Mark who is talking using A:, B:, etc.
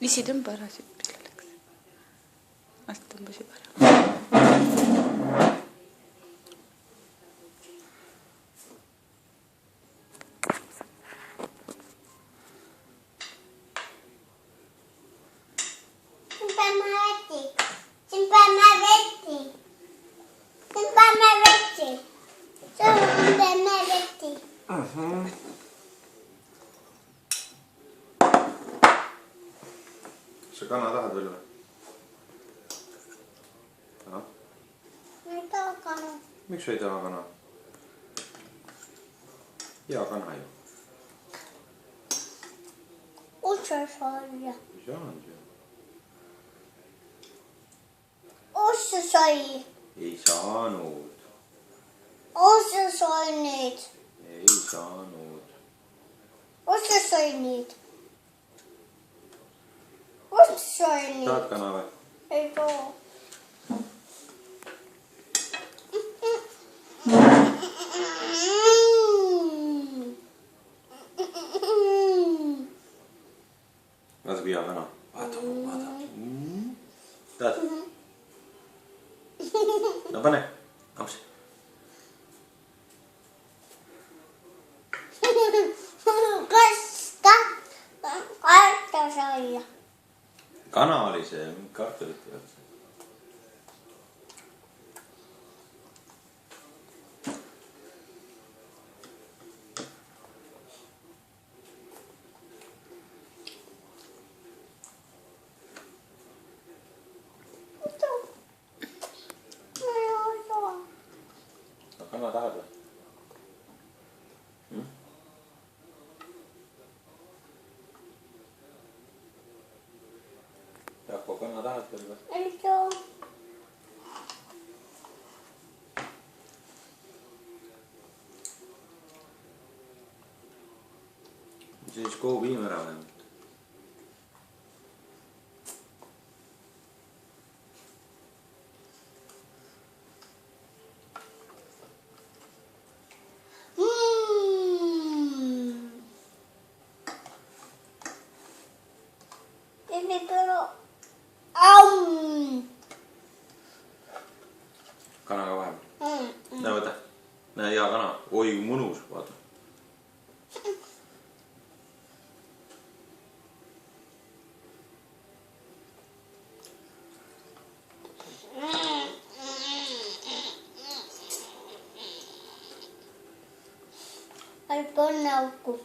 A: isi tõmba ära siit selleks. Alt tõmbas juba ära.
B: Sa kana tahad veel või?
C: Ma ei taha kana.
B: Miks sa ei taha kana? Hea kana ju.
C: Otsa sai.
B: Ei saanud ju.
C: Otsa sai.
B: Ei saanud.
C: Otsa sai nüüd.
B: Ei saanud.
C: Otsa sai nüüd. Otsa sai nüüd.
B: Tahad kana või?
C: Ei taha.
B: Vaata kui hea kana. Vaata. Tahad? No pane. Aps.
C: Kas karta sai?
B: Kana oli see, kartulit ei olnud. Kana tahad või? Jaako, kana tahad veel või?
C: Ei taha.
B: Siis kohu viime ära vähemalt.
C: Ini pero
B: Kana ka vahel. Näe, võta. Näe, hea kana. Oi, kui mõnus, vaata.
C: Ai panna auku.